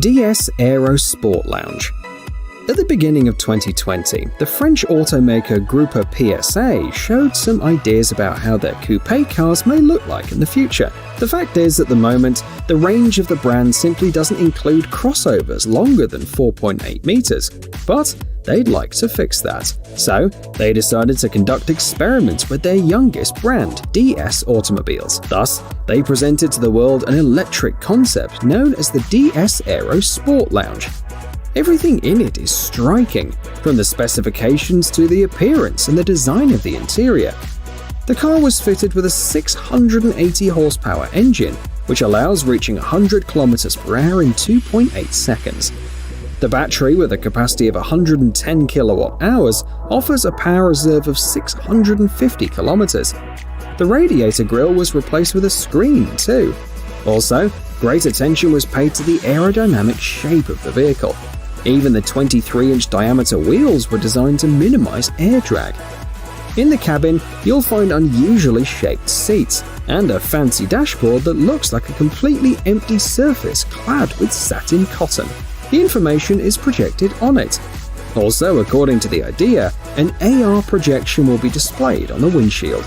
DS Aero Sport Lounge. At the beginning of 2020, the French automaker Groupe PSA showed some ideas about how their coupe cars may look like in the future. The fact is, at the moment, the range of the brand simply doesn't include crossovers longer than 4.8 meters, but they'd like to fix that. So, they decided to conduct experiments with their youngest brand, DS Automobiles. Thus, they presented to the world an electric concept known as the DS Aero Sport Lounge. Everything in it is striking, from the specifications to the appearance and the design of the interior. The car was fitted with a 680 horsepower engine, which allows reaching 100 km per hour in 2.8 seconds. The battery, with a capacity of 110 kilowatt hours, offers a power reserve of 650 kilometers. The radiator grille was replaced with a screen too. Also, great attention was paid to the aerodynamic shape of the vehicle. Even the 23-inch diameter wheels were designed to minimize air drag. In the cabin, you'll find unusually shaped seats and a fancy dashboard that looks like a completely empty surface clad with satin cotton. The information is projected on it. Also, according to the idea, an AR projection will be displayed on the windshield.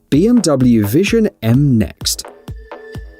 BMW Vision M Next.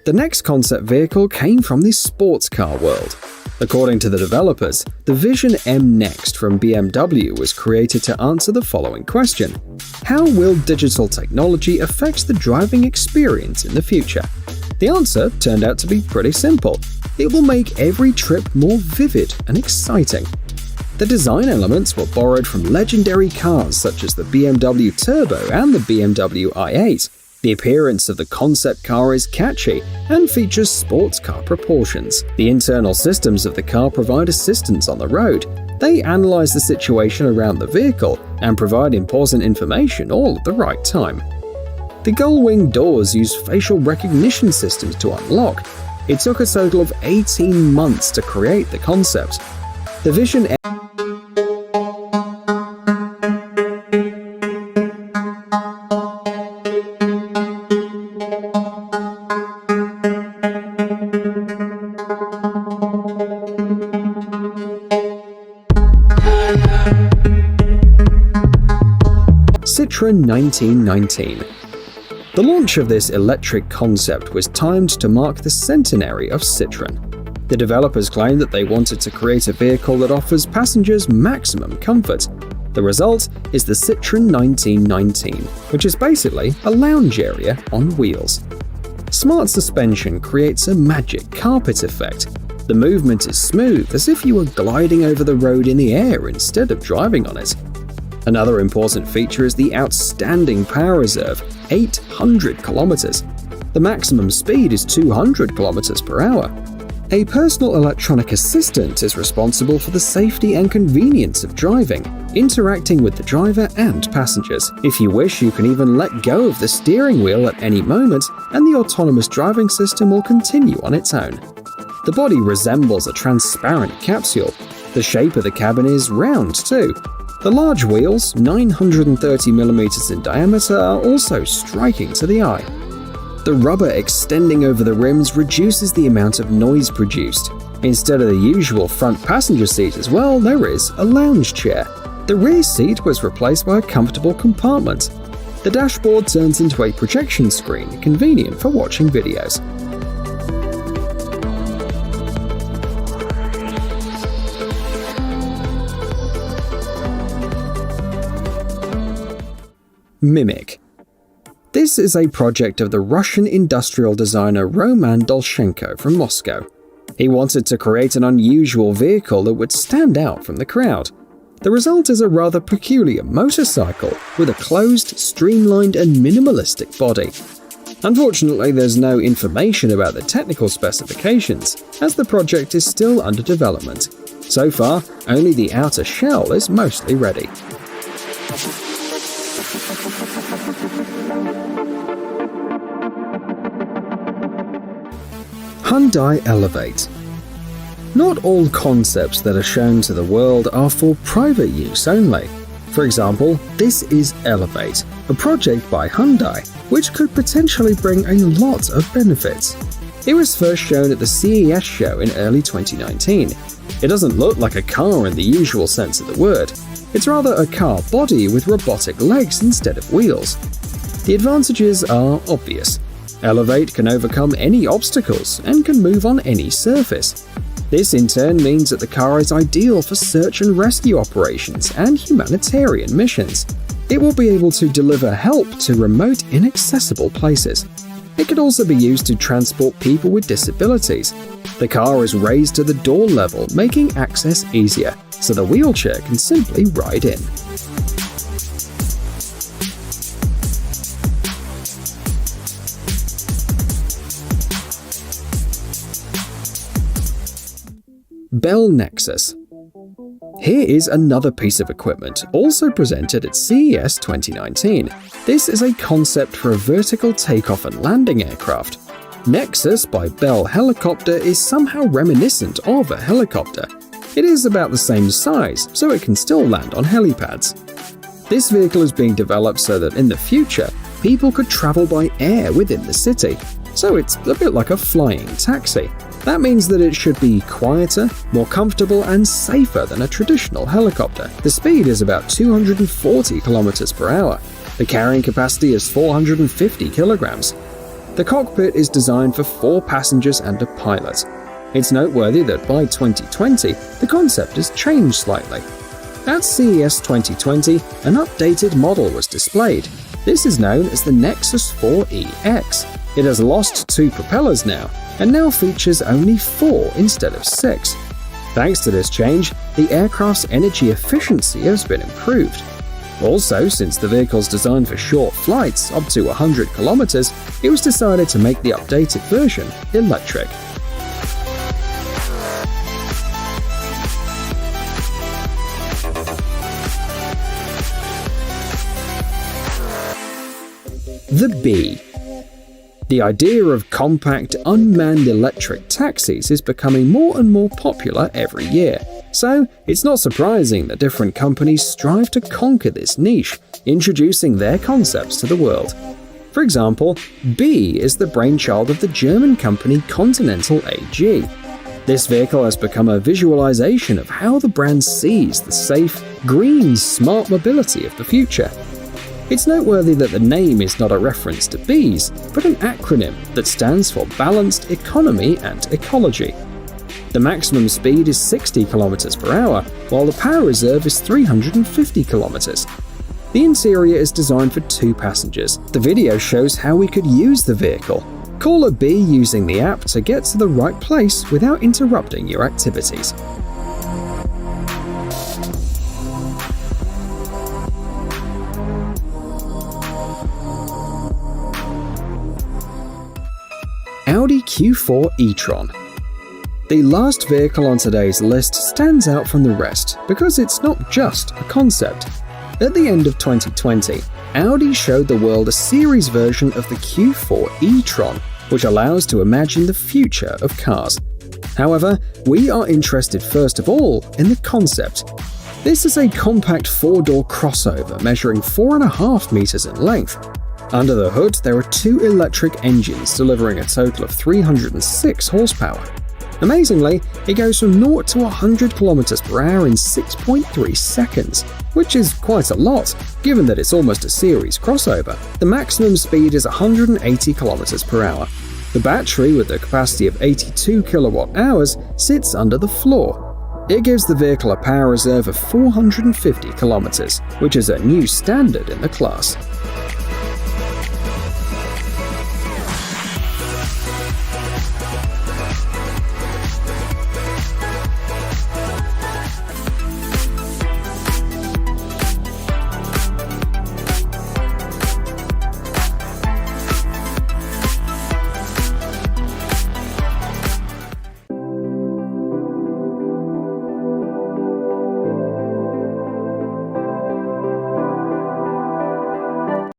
The next concept vehicle came from the sports car world. According to the developers, the Vision M Next from BMW was created to answer the following question: how will digital technology affect the driving experience in the future? The answer turned out to be pretty simple. It will make every trip more vivid and exciting. The design elements were borrowed from legendary cars such as the BMW Turbo and the BMW i8. The appearance of the concept car is catchy and features sports car proportions. The internal systems of the car provide assistance on the road. They analyze the situation around the vehicle and provide important information all at the right time. The gull-wing doors use facial recognition systems to unlock. It took a total of 18 months to create the concept. The Vision Citroën 1919. The launch of this electric concept was timed to mark the centenary of Citroën. The developers claimed that they wanted to create a vehicle that offers passengers maximum comfort. The result is the Citroën 1919, which is basically a lounge area on wheels. Smart suspension creates a magic carpet effect. The movement is smooth, as if you were gliding over the road in the air instead of driving on it. Another important feature is the outstanding power reserve, 800 kilometers. The maximum speed is 200 kilometers per hour. A personal electronic assistant is responsible for the safety and convenience of driving, interacting with the driver and passengers. If you wish, you can even let go of the steering wheel at any moment, and the autonomous driving system will continue on its own. The body resembles a transparent capsule. The shape of the cabin is round too. The large wheels, 930mm in diameter, are also striking to the eye. The rubber extending over the rims reduces the amount of noise produced. Instead of the usual front passenger seat as well, there is a lounge chair. The rear seat was replaced by a comfortable compartment. The dashboard turns into a projection screen, convenient for watching videos. Mimic. This is a project of the Russian industrial designer Roman Dolchenko from Moscow. He wanted to create an unusual vehicle that would stand out from the crowd. The result is a rather peculiar motorcycle with a closed, streamlined and minimalistic body. Unfortunately, there's no information about the technical specifications, as the project is still under development. So far, only the outer shell is mostly ready. Hyundai Elevate. Not all concepts that are shown to the world are for private use only. For example, this is Elevate, a project by Hyundai, which could potentially bring a lot of benefits. It was first shown at the CES show in early 2019. It doesn't look like a car in the usual sense of the word. It's rather a car body with robotic legs instead of wheels. The advantages are obvious. Elevate can overcome any obstacles and can move on any surface. This in turn means that the car is ideal for search and rescue operations and humanitarian missions. It will be able to deliver help to remote, inaccessible places. It could also be used to transport people with disabilities. The car is raised to the door level, making access easier, so the wheelchair can simply ride in. Bell Nexus. Here is another piece of equipment, also presented at CES 2019. This is a concept for a vertical takeoff and landing aircraft. Nexus by Bell Helicopter is somehow reminiscent of a helicopter. It is about the same size, so it can still land on helipads. This vehicle is being developed so that in the future, people could travel by air within the city. So it's a bit like a flying taxi. That means that it should be quieter, more comfortable, and safer than a traditional helicopter. The speed is about 240 km per hour. The carrying capacity is 450 kilograms. The cockpit is designed for 4 passengers and a pilot. It's noteworthy that by 2020, the concept has changed slightly. At CES 2020, an updated model was displayed. This is known as the Nexus 4EX. It has lost 2 propellers now, and now features only 4 instead of 6. Thanks to this change, the aircraft's energy efficiency has been improved. Also, since the vehicle's designed for short flights, up to 100 kilometers, it was decided to make the updated version electric. The Bee. The idea of compact, unmanned electric taxis is becoming more and more popular every year. So, it's not surprising that different companies strive to conquer this niche, introducing their concepts to the world. For example, Bee is the brainchild of the German company Continental AG. This vehicle has become a visualization of how the brand sees the safe, green, smart mobility of the future. It's noteworthy that the name is not a reference to bees, but an acronym that stands for Balanced Economy and Ecology. The maximum speed is 60 km per hour, while the power reserve is 350 km. The interior is designed for 2 passengers. The video shows how we could use the vehicle. Call a bee using the app to get to the right place without interrupting your activities. Audi Q4 e-tron. The last vehicle on today's list stands out from the rest because it's not just a concept. At the end of 2020, Audi showed the world a series version of the Q4 e-tron, which allows to imagine the future of cars. However, we are interested first of all in the concept. This is a compact 4-door crossover measuring 4.5 meters in length. Under the hood, there are 2 electric engines delivering a total of 306 horsepower. Amazingly, it goes from 0 to 100 km per hour in 6.3 seconds, which is quite a lot, given that it's almost a series crossover. The maximum speed is 180 km per hour. The battery, with a capacity of 82 kilowatt-hours, sits under the floor. It gives the vehicle a power reserve of 450 kilometers, which is a new standard in the class.